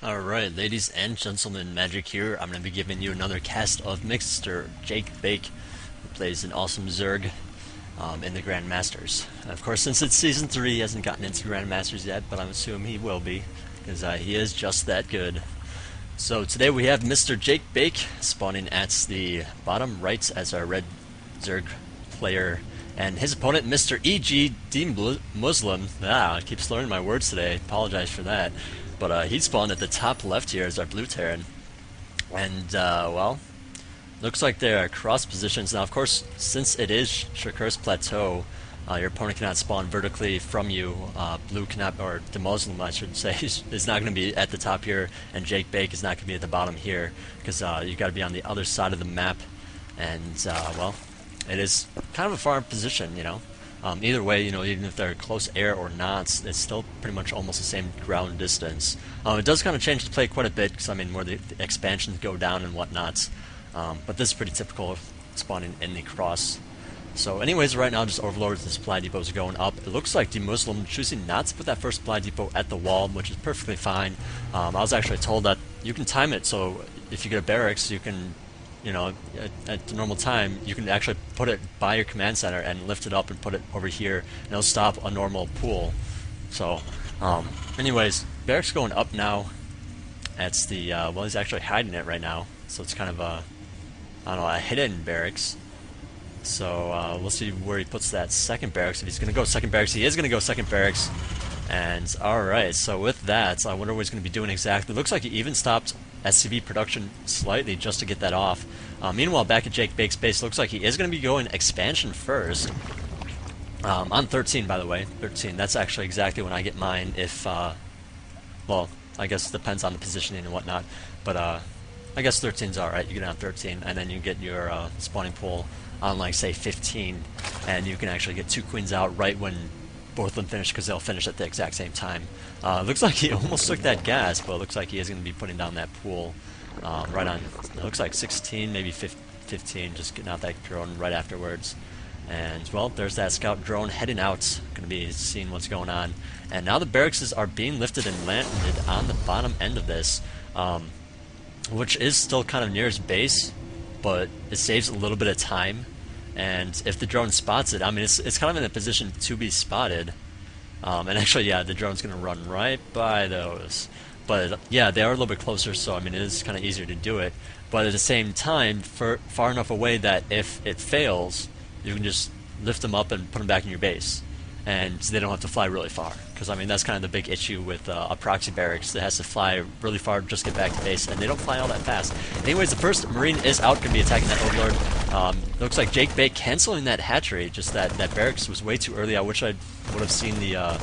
Alright, ladies and gentlemen, Magic here. I'm going to be giving you another cast of Mr. Jake Bake, who plays an awesome Zerg in the Grandmasters. Of course, since it's Season 3, he hasn't gotten into Grandmasters yet, but I'm assuming he will be, because he is just that good. So today we have Mr. Jake Bake spawning at the bottom right as our red Zerg player, and his opponent, Mr. EGDeMusliM. I keep slurring my words today. Apologize for that. But he spawned at the top left here as our blue Terran. And, well, looks like they're cross positions. Now, of course, since it is Shakur's Plateau, your opponent cannot spawn vertically from you. Blue cannot, or the Muslim, I should say, is not going to be at the top here, and Jake Bake is not going to be at the bottom here, because you got to be on the other side of the map. And, well, it is kind of a far position, you know. Either way, you know, even if they're close air or not, it's still pretty much almost the same ground distance. It does kind of change the play quite a bit, because I mean, where the expansions go down and whatnot. But this is pretty typical of spawning in the cross. So anyways, right now, just Overlords and supply depots are going up. It looks like DeMusliM choosing not to put that first supply depot at the wall, which is perfectly fine. I was actually told that you can time it, so if you get a barracks, you can, you know, at the normal time, you can actually put it by your command center and lift it up and put it over here, and it'll stop a normal pool. So, anyways, barracks going up now. That's the, well, he's actually hiding it right now, so it's kind of a, I don't know, a hidden barracks. So, we'll see where he puts that second barracks. If he's going to go second barracks, he is going to go second barracks. And, alright, so with that, I wonder what he's going to be doing exactly. Looks like he even stopped SCV production slightly just to get that off. Meanwhile, back at Jake Bake's base, looks like he is going to be going expansion first. On 13, by the way. 13, that's actually exactly when I get mine if, well, I guess it depends on the positioning and whatnot. But, I guess 13's alright. You get it on 13, and then you get your spawning pool on, like, say, 15. And you can actually get 2 queens out right when both of them finish, because they'll finish at the exact same time. Looks like he almost took that gas, but it looks like he is going to be putting down that pool right on, it looks like 16, maybe 15, just getting out that drone right afterwards. And, well, there's that scout drone heading out, going to be seeing what's going on. And now the barracks are being lifted and landed on the bottom end of this, which is still kind of near his base, but it saves a little bit of time. And if the drone spots it, I mean, it's kind of in a position to be spotted. And actually, yeah, the drone's going to run right by those. But, yeah, they are a little bit closer, so, I mean, it is kind of easier to do it. But at the same time, far enough away that if it fails, you can just lift them up and put them back in your base. And they don't have to fly really far. Because, I mean, that's kind of the big issue with a proxy barracks. It has to fly really far just to get back to base, and they don't fly all that fast. Anyways, the first Marine is out, going to be attacking that Overlord. Looks like Jake Bake canceling that hatchery, just that barracks was way too early. I wish I would have seen the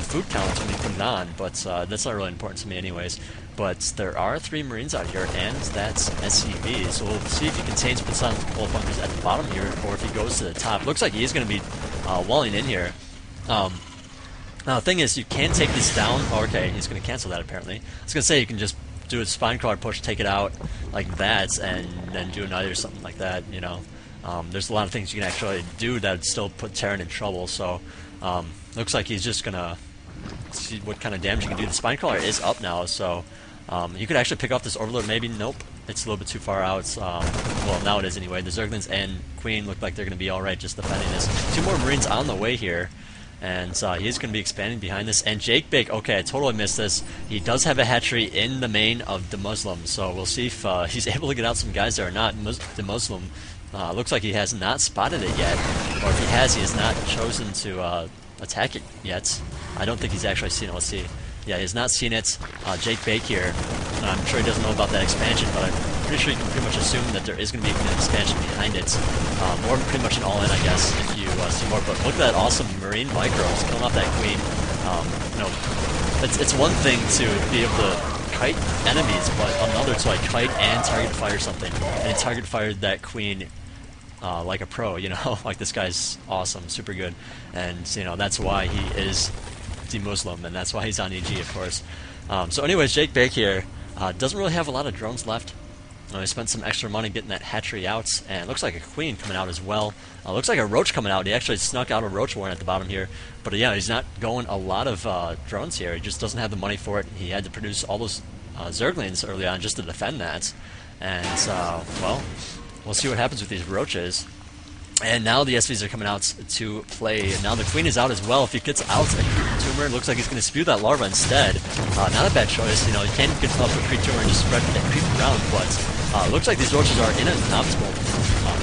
food counts when he put it on, but that's not really important to me anyways. But there are 3 Marines out here, and that's SCV, so we'll see if he contains, puts on coal bunkers at the bottom here, or if he goes to the top. Looks like he is going to be walling in here. Now the thing is, you can take this down. Oh, okay, he's going to cancel that apparently. I was going to say you can just do a spine crawler push, take it out like that, and then do another or something like that, you know. There's a lot of things you can actually do that would still put Terran in trouble, so looks like he's just going to see what kind of damage you can do. The spine crawler is up now, so you could actually pick off this Overlord maybe. Nope, it's a little bit too far out. Well, now it is anyway. The Zerglings and Queen look like they're going to be alright just defending this. 2 more Marines on the way here. And he's going to be expanding behind this. And Jake Bake, okay, I totally missed this. He does have a hatchery in the main of DeMusliM, so we'll see if he's able to get out some guys there or not. DeMusliM looks like he has not spotted it yet, or if he has, he has not chosen to attack it yet. I don't think he's actually seen it. Let's see. Yeah, he has not seen it. Jake Bake here, I'm sure he doesn't know about that expansion, but I'm pretty sure you can pretty much assume that there is going to be an expansion behind it. Or pretty much an all-in, I guess, if you see more. But look at that awesome Marine micros killing off that Queen. You know, it's one thing to be able to kite enemies, but another to like kite and target fire something. And he target fired that Queen like a pro, you know. Like, this guy's awesome, super good. And, you know, that's why he is DeMusliM, and that's why he's on EG, of course. So anyways, Jake Bake here doesn't really have a lot of drones left. I spent some extra money getting that hatchery out, and it looks like a queen coming out as well. Looks like a roach coming out. He actually snuck out a roach warren at the bottom here. But yeah, he's not going a lot of drones here. He just doesn't have the money for it. He had to produce all those zerglings early on just to defend that. And, well, we'll see what happens with these roaches. And now the SVs are coming out to play. And now the queen is out as well. If he gets out a creep tumor, it looks like he's going to spew that larva instead. Not a bad choice. You know, you can't get up a creep tumor and just spread that creep around. But looks like these roaches are in an optimal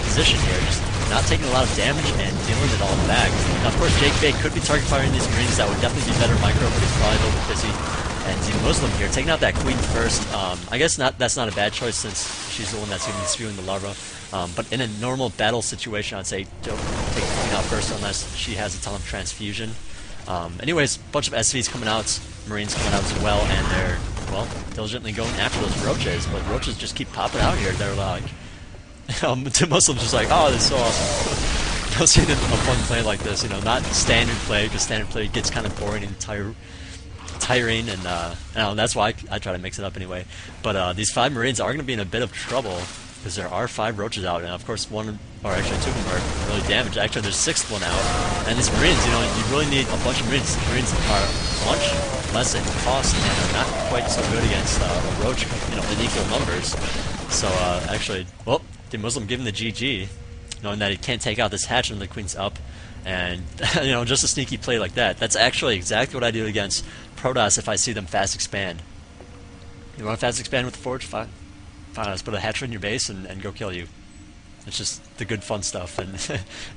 position here. Just not taking a lot of damage and dealing it all back. Now, of course, JakeBake could be target firing these Marines. That would definitely be better micro, but he's probably a little bit busy. And EGDeMusliM here, taking out that queen first. I guess that's not a bad choice since she's the one that's going to be spewing the larva. But in a normal battle situation, I'd say don't take the queen out first unless she has a ton of transfusion. Anyways, bunch of SVs coming out, Marines coming out as well, and they're, well, diligently going after those roaches. But roaches just keep popping out here. They're like, EGDeMuslim's just like, oh, this is so awesome. I've seen a fun play like this, you know, not standard play, because standard play gets kind of boring and tiring, and that's why I try to mix it up anyway. But these 5 Marines are going to be in a bit of trouble, because there are 5 roaches out, and of course one, or actually 2 of them are really damaged. Actually, there's 6th one out, and these Marines, you know, you really need a bunch of Marines. Marines are much less in cost and are not quite so good against a roach, you know, in equal numbers. So actually, well, EGDeMusliM giving the GG, knowing that he can't take out this hatch when the queen's up, and you know, just a sneaky play like that. That's actually exactly what I do against Protoss if I see them fast expand. You want to fast expand with the Forge? Fine. Let's put a hatcher in your base and go kill you. It's just the good fun stuff, and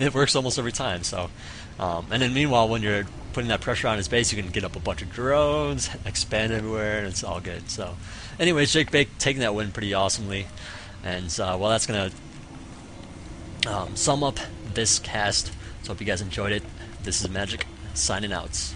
it works almost every time. So, and then meanwhile, when you're putting that pressure on his base, you can get up a bunch of drones, expand everywhere, and it's all good. So, anyways, JakeBake taking that win pretty awesomely, and well, that's gonna sum up this cast. So, hope you guys enjoyed it. This is Magic signing out.